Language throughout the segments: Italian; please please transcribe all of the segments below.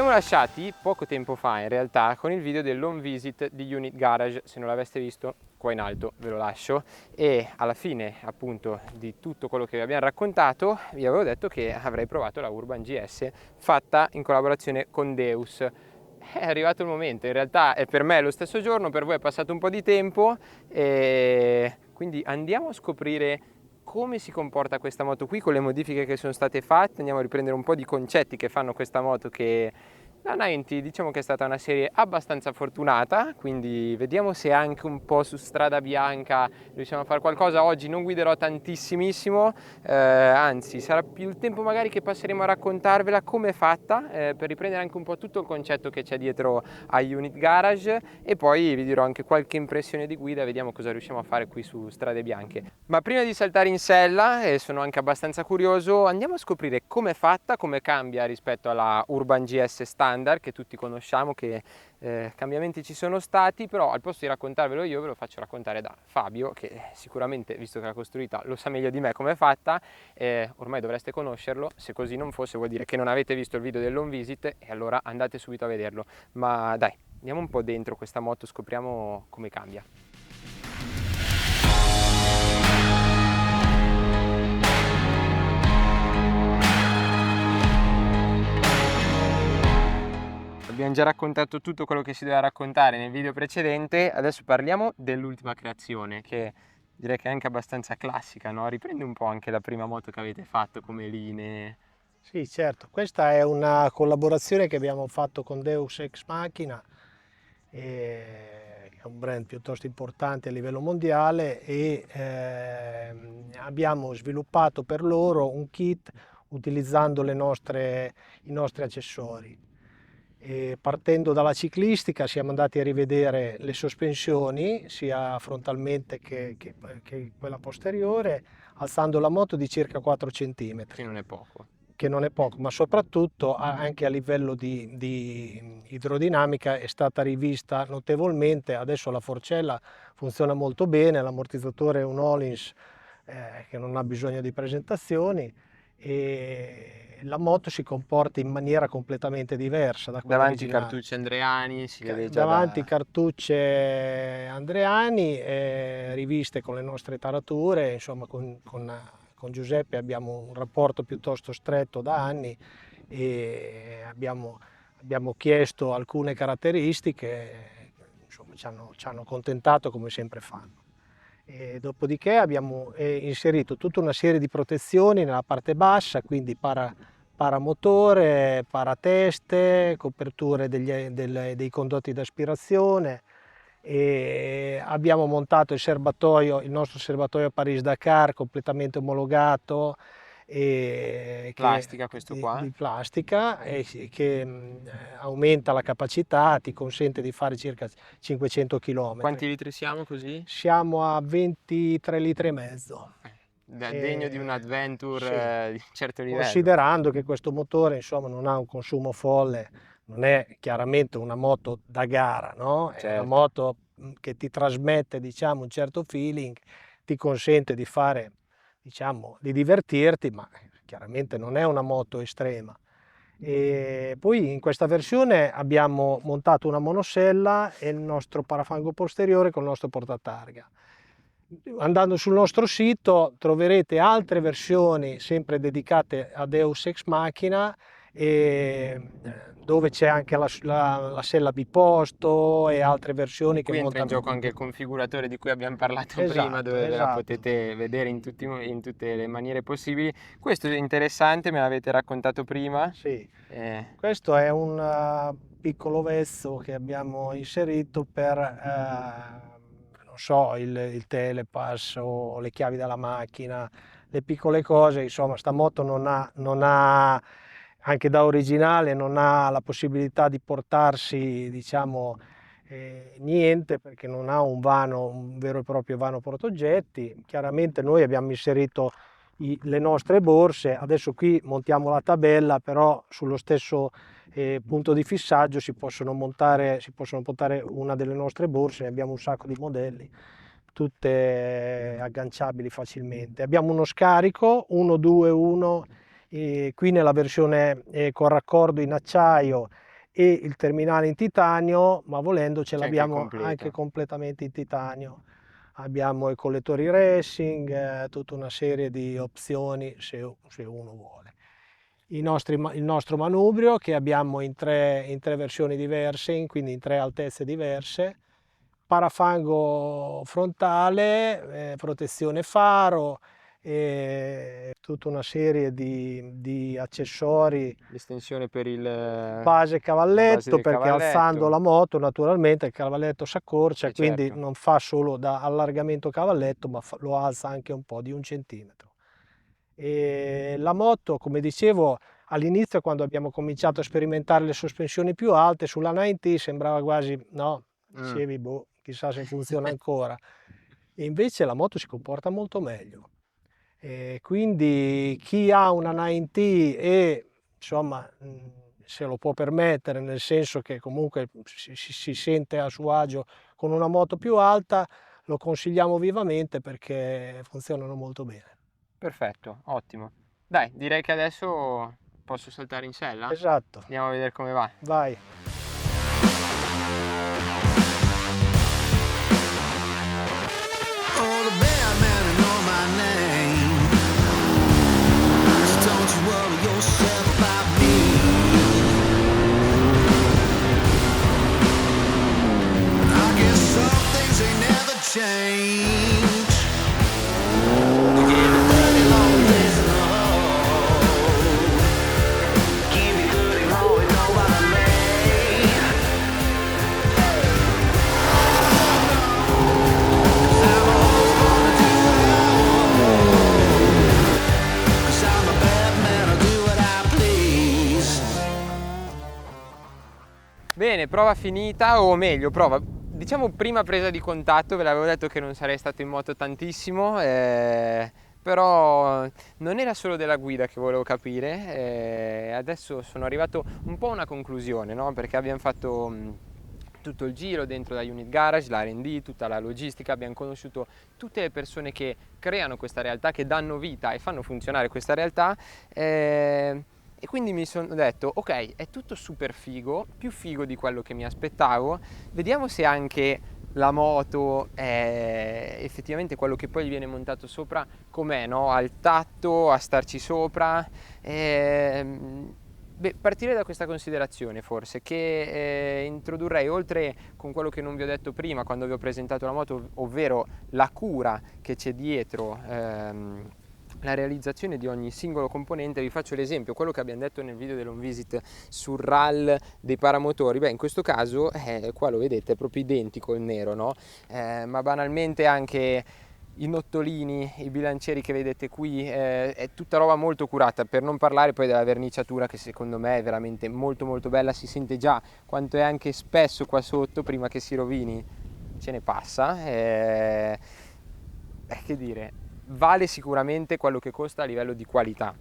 siamo lasciati poco tempo fa in realtà con il video dell'home visit di Unit Garage. Se non l'aveste visto, qua in alto ve lo lascio, e alla fine appunto di tutto quello che vi abbiamo raccontato vi avevo detto che avrei provato la Urban GS fatta in collaborazione con Deus. È arrivato il momento, in realtà è per me lo stesso giorno, per voi è passato un po' di tempo, e quindi andiamo a scoprire come si comporta questa moto qui con le modifiche che sono state fatte. Andiamo a riprendere un po' di concetti che fanno questa moto, che la 90 diciamo che è stata una serie abbastanza fortunata, quindi vediamo se anche un po' su strada bianca riusciamo a fare qualcosa. Oggi non guiderò tantissimissimo, anzi sarà più il tempo magari che passeremo a raccontarvela come è fatta, per riprendere anche un po' tutto il concetto che c'è dietro a Unit Garage, e poi vi dirò anche qualche impressione di guida, vediamo cosa riusciamo a fare qui su strade bianche. Ma prima di saltare in sella, e sono anche abbastanza curioso, andiamo a scoprire come è fatta, come cambia rispetto alla Urban GS standard che tutti conosciamo, che cambiamenti ci sono stati, però al posto di raccontarvelo io ve lo faccio raccontare da Fabio, che sicuramente, visto che l'ha costruita, lo sa meglio di me come è fatta. Ormai dovreste conoscerlo, se così non fosse vuol dire che non avete visto il video dell'home visit, e allora andate subito a vederlo. Ma dai, andiamo un po' dentro questa moto, scopriamo come cambia. Abbiamo già raccontato tutto quello che si doveva raccontare nel video precedente, adesso parliamo dell'ultima creazione, che direi che è anche abbastanza classica, no? Riprende un po' anche la prima moto che avete fatto come linee. Sì, certo, questa è una collaborazione che abbiamo fatto con Deus Ex Machina, che è un brand piuttosto importante a livello mondiale, e abbiamo sviluppato per loro un kit utilizzando i nostri accessori. E partendo dalla ciclistica siamo andati a rivedere le sospensioni sia frontalmente che quella posteriore, alzando la moto di circa 4 cm, Che non è poco. che non è poco, ma soprattutto anche a livello di idrodinamica è stata rivista notevolmente. Adesso la forcella funziona molto bene, l'ammortizzatore è un Öhlins che non ha bisogno di presentazioni, e la moto si comporta in maniera completamente diversa da quella Davanti originale. cartucce Andreani, si vede già Davanti da... cartucce Andreani, riviste con le nostre tarature, insomma con Giuseppe abbiamo un rapporto piuttosto stretto da anni, e abbiamo chiesto alcune caratteristiche, insomma ci hanno accontentato come sempre fanno. E dopodiché abbiamo inserito tutta una serie di protezioni nella parte bassa, quindi paramotore, parateste, coperture dei condotti d'aspirazione, e abbiamo montato il nostro serbatoio Paris-Dakar completamente omologato, Plastica questo qua. di plastica, che aumenta la capacità, ti consente di fare circa 500 km. Quanti litri siamo così? Siamo a 23 litri e mezzo. Degno di un adventure Sì, di un certo livello. considerando che questo motore insomma non ha un consumo folle, non è chiaramente una moto da gara, no? È una Certo. moto che ti trasmette, diciamo, un certo feeling, ti consente di fare, diciamo, di divertirti, ma chiaramente non è una moto estrema. E poi in questa versione abbiamo montato una monosella e il nostro parafango posteriore con il nostro portatarga. Andando sul nostro sito troverete altre versioni sempre dedicate a Deus Ex Machina, dove c'è anche la sella biposto e altre versioni che Qui entra in montano. gioco anche il configuratore di cui abbiamo parlato prima, Esatto, dove ve la esatto. potete vedere in tutte le maniere possibili. Questo è interessante, me l'avete raccontato prima. Sì. Questo è un piccolo vezzo che abbiamo inserito per, non so, il telepass o le chiavi della macchina, le piccole cose. Insomma, sta moto non ha, anche da originale, non ha la possibilità di portarsi, diciamo, niente, perché non ha un vero e proprio vano portaoggetti. Chiaramente noi abbiamo inserito le nostre borse. Adesso qui montiamo la tabella, però sullo stesso punto di fissaggio si possono portare una delle nostre borse, ne abbiamo un sacco di modelli, tutte agganciabili facilmente. Abbiamo uno scarico 1-2-1, qui nella versione con raccordo in acciaio, e il terminale in titanio, ma volendo ce C'è anche il l'abbiamo completo. anche completamente in titanio. Abbiamo i collettori racing, tutta una serie di opzioni se uno vuole. Il nostro manubrio che abbiamo in tre versioni diverse, quindi in 3 altezze diverse, parafango frontale, protezione faro, e tutta una serie di accessori, L'estensione per la base base cavalletto, del perché alzando cavalletto. la moto naturalmente il cavalletto si accorcia, quindi Certo. non fa solo da allargamento cavalletto, ma lo alza anche un po' di 1 centimetro. E la moto, come dicevo all'inizio, quando abbiamo cominciato a sperimentare le sospensioni più alte, sulla 90 sembrava quasi, no, Mm. dicevi, boh, chissà se funziona ancora. E invece la moto si comporta molto meglio. E quindi chi ha una 90 e insomma se lo può permettere, nel senso che comunque si sente a suo agio con una moto più alta, lo consigliamo vivamente perché funzionano molto bene. Perfetto, ottimo. Dai, direi che adesso posso saltare in sella? Esatto, Andiamo a vedere come va. vai. Oh, the bad man to know my name. So don't you worry yourself about me. I guess some things they never change. You gave me 30 long days in the hole. Give me 30 more and nobody made. Cause I'm a bad man, I'll do what I please. Bene, prova finita, o meglio, prova, diciamo prima presa di contatto, ve l'avevo detto che non sarei stato in moto tantissimo, però non era solo della guida che volevo capire, adesso sono arrivato un po' a una conclusione, no? Perché abbiamo fatto tutto il giro dentro da Unit Garage, la R&D, tutta la logistica, abbiamo conosciuto tutte le persone che creano questa realtà, che danno vita e fanno funzionare questa realtà, e quindi mi sono detto, ok, è tutto super figo, più figo di quello che mi aspettavo, vediamo se anche la moto è effettivamente quello che poi gli viene montato sopra, com'è, no? Al tatto, a starci sopra. Beh, partirei da questa considerazione forse, che introdurrei, oltre con quello che non vi ho detto prima quando vi ho presentato la moto, ovvero la cura che c'è dietro la realizzazione di ogni singolo componente. Vi faccio l'esempio, quello che abbiamo detto nel video dell'home visit sul RAL dei paramotori. Beh, in questo caso qua lo vedete, è proprio identico il nero, no? Ma banalmente anche i nottolini, i bilancieri che vedete qui, è tutta roba molto curata, per non parlare poi della verniciatura, che secondo me è veramente molto molto bella. Si sente già quanto è anche spesso qua sotto, prima che si rovini ce ne passa, che dire, vale sicuramente quello che costa a livello di qualità.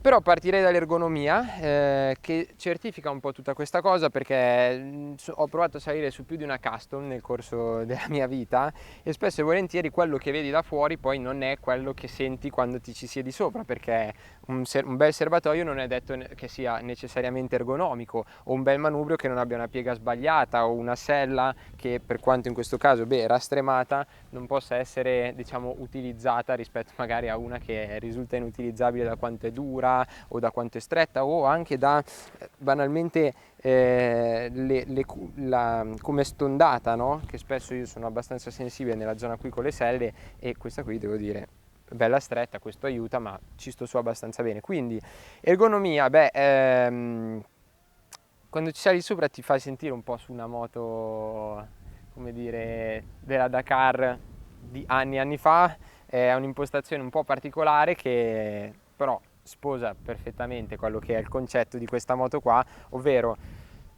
Però partirei dall'ergonomia, che certifica un po' tutta questa cosa, perché ho provato a salire su più di una custom nel corso della mia vita, e spesso e volentieri quello che vedi da fuori poi non è quello che senti quando ti ci siedi sopra, perché un bel serbatoio non è detto che sia necessariamente ergonomico, o un bel manubrio che non abbia una piega sbagliata, o una sella che, per quanto in questo caso era stremata, non possa essere, diciamo, utilizzata rispetto magari a una che risulta inutilizzabile da quanto è dura o da quanto è stretta, o anche da banalmente come è stondata, no? Che spesso io sono abbastanza sensibile nella zona qui con le selle, e questa qui devo dire bella stretta, questo aiuta, ma ci sto su abbastanza bene. Quindi ergonomia, quando ci sali sopra ti fa sentire un po' su una moto, come dire, della Dakar di anni e anni fa. È un'impostazione un po' particolare che però sposa perfettamente quello che è il concetto di questa moto qua, ovvero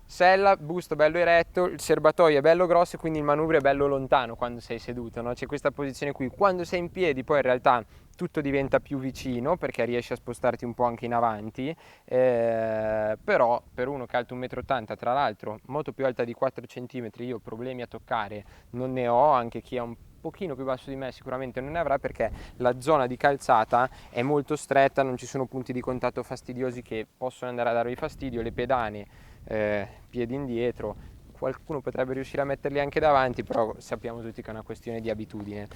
sella, busto bello eretto, il serbatoio è bello grosso e quindi il manubrio è bello lontano quando sei seduto, no? C'è questa posizione qui. Quando sei in piedi poi in realtà tutto diventa più vicino, perché riesci a spostarti un po' anche in avanti, però per uno che è alto 1,80 m, tra l'altro molto più alta di 4 cm, io problemi a toccare non ne ho, anche chi è un pochino più basso di me sicuramente non ne avrà, perché la zona di calzata è molto stretta, non ci sono punti di contatto fastidiosi che possono andare a darvi fastidio, le pedane piedi indietro, qualcuno potrebbe riuscire a metterli anche davanti, però sappiamo tutti che è una questione di abitudine.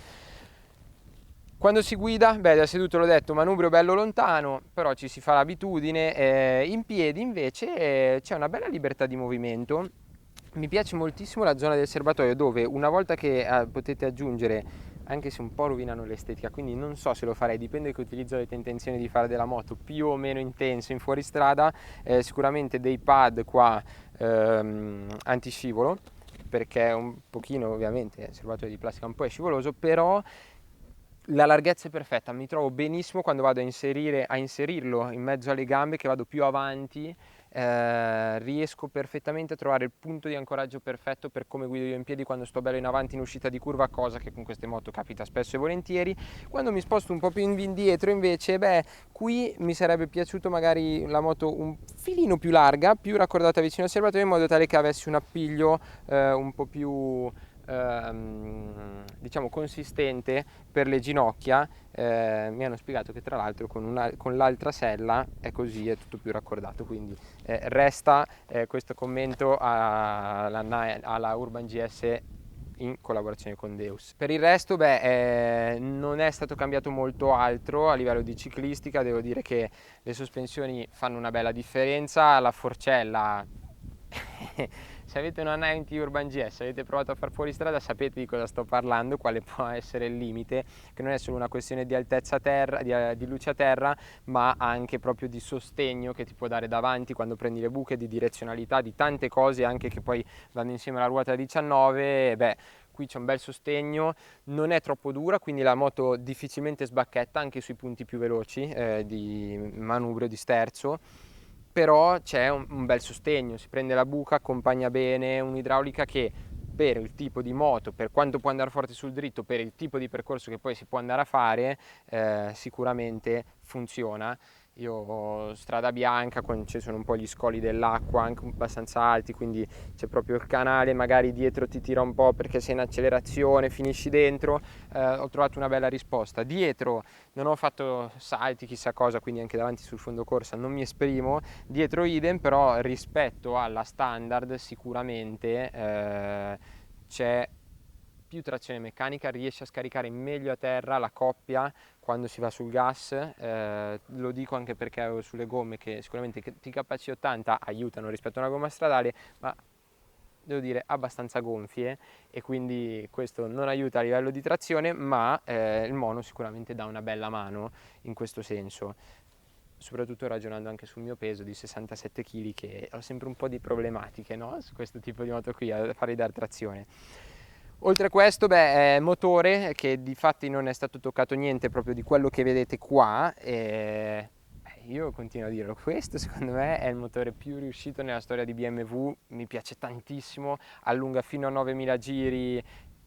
Quando si guida, beh, da seduto l'ho detto, manubrio bello lontano, però ci si fa l'abitudine. In piedi invece c'è una bella libertà di movimento. Mi piace moltissimo la zona del serbatoio, dove una volta che potete aggiungere, anche se un po' rovinano l'estetica, quindi non so se lo farei, dipende che utilizzo avete intenzione di fare della moto, più o meno intenso in fuoristrada, sicuramente dei pad qua antiscivolo, perché un pochino, ovviamente il serbatoio di plastica un po' è scivoloso, però la larghezza è perfetta, mi trovo benissimo quando vado a inserirlo in mezzo alle gambe, che vado più avanti, riesco perfettamente a trovare il punto di ancoraggio perfetto per come guido io in piedi quando sto bello in avanti in uscita di curva, cosa che con queste moto capita spesso e volentieri. Quando mi sposto un po' più indietro invece, beh, qui mi sarebbe piaciuto magari la moto un filino più larga, più raccordata vicino al serbatoio, in modo tale che avessi un appiglio un po' più diciamo consistente per le ginocchia. Mi hanno spiegato che tra l'altro con l'altra sella è così, è tutto più raccordato, quindi resta questo commento alla Urban GS in collaborazione con Deus. Per il resto, beh, non è stato cambiato molto altro a livello di ciclistica. Devo dire che le sospensioni fanno una bella differenza, la forcella se avete una 90 Urban GS, avete provato a far fuori strada, sapete di cosa sto parlando, quale può essere il limite, che non è solo una questione di altezza terra, di luce a terra, ma anche proprio di sostegno che ti può dare davanti quando prendi le buche, di direzionalità, di tante cose anche che poi vanno insieme alla ruota 19. Beh, qui c'è un bel sostegno, non è troppo dura, quindi la moto difficilmente sbacchetta anche sui punti più veloci di manubrio, di sterzo, però c'è un bel sostegno, si prende la buca, accompagna bene, un'idraulica che per il tipo di moto, per quanto può andare forte sul dritto, per il tipo di percorso che poi si può andare a fare, sicuramente funziona. Io ho strada bianca, ci sono un po' gli scoli dell'acqua anche abbastanza alti, quindi c'è proprio il canale, magari dietro ti tira un po' perché sei in accelerazione, finisci dentro. Ho trovato una bella risposta. Dietro non ho fatto salti chissà cosa, quindi anche davanti sul fondo corsa non mi esprimo, dietro idem, però rispetto alla standard sicuramente c'è più trazione meccanica, riesce a scaricare meglio a terra la coppia quando si va sul gas. Lo dico anche perché avevo sulle gomme che sicuramente TKC80 aiutano rispetto a una gomma stradale, ma devo dire abbastanza gonfie, e quindi questo non aiuta a livello di trazione, ma il mono sicuramente dà una bella mano in questo senso, soprattutto ragionando anche sul mio peso di 67 kg, che ho sempre un po' di problematiche, no? Su questo tipo di moto qui a fare dar trazione. Oltre a questo, beh, motore che di fatti non è stato toccato niente proprio di quello che vedete qua, e io continuo a dirlo, questo secondo me è il motore più riuscito nella storia di BMW, mi piace tantissimo, allunga fino a 9000 giri.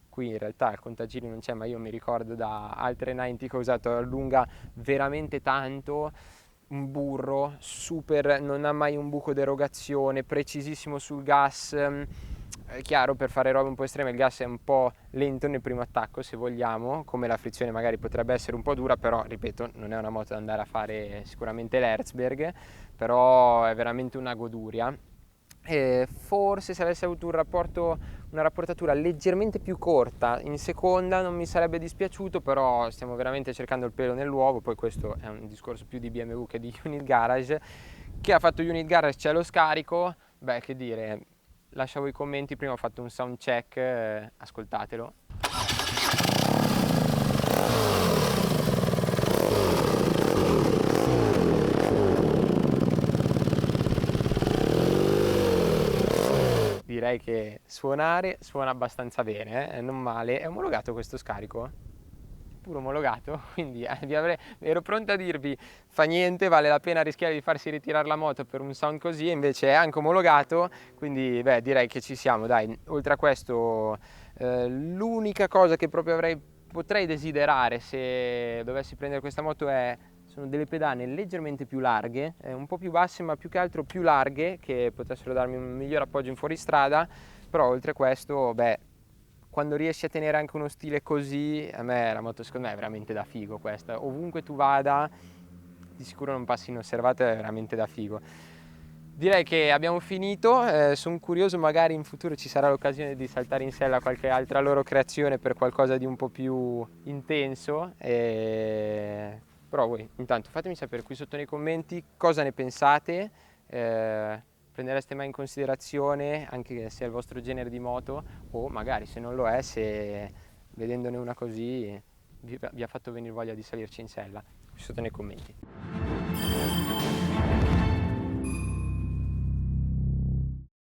Qui in realtà il contagiri non c'è, ma io mi ricordo da altre 90 che ho usato, allunga veramente tanto, un burro, super, non ha mai un buco d'erogazione, precisissimo sul gas. È chiaro, per fare robe un po' estreme il gas è un po' lento nel primo attacco, se vogliamo, come la frizione magari potrebbe essere un po' dura, però ripeto, non è una moto da andare a fare sicuramente l'Herzberg, però è veramente una goduria. E forse se avesse avuto una rapportatura leggermente più corta in seconda non mi sarebbe dispiaciuto, però stiamo veramente cercando il pelo nell'uovo. Poi questo è un discorso più di BMW che di Unit Garage. Chi ha fatto Unit Garage c'è lo scarico, beh, che dire, lascia voi i commenti. Prima ho fatto un sound check, ascoltatelo. Direi che suona abbastanza bene, non male. È omologato questo scarico? Pure omologato, quindi ero pronto a dirvi fa niente, vale la pena rischiare di farsi ritirare la moto per un sound così, invece è anche omologato, quindi beh, direi che ci siamo, dai. Oltre a questo, l'unica cosa che proprio potrei desiderare se dovessi prendere questa moto sono delle pedane leggermente più larghe, un po' più basse, ma più che altro più larghe, che potessero darmi un miglior appoggio in fuoristrada. Però oltre a questo, beh, quando riesci a tenere anche uno stile così, a me la moto secondo me è veramente da figo questa. Ovunque tu vada, di sicuro non passi inosservato, è veramente da figo. Direi che abbiamo finito, sono curioso, magari in futuro ci sarà l'occasione di saltare in sella qualche altra loro creazione per qualcosa di un po' più intenso, però voi intanto fatemi sapere qui sotto nei commenti cosa ne pensate, prendereste mai in considerazione anche se è il vostro genere di moto, o magari se non lo è, se vedendone una così vi ha fatto venire voglia di salirci in sella, qui sotto nei commenti.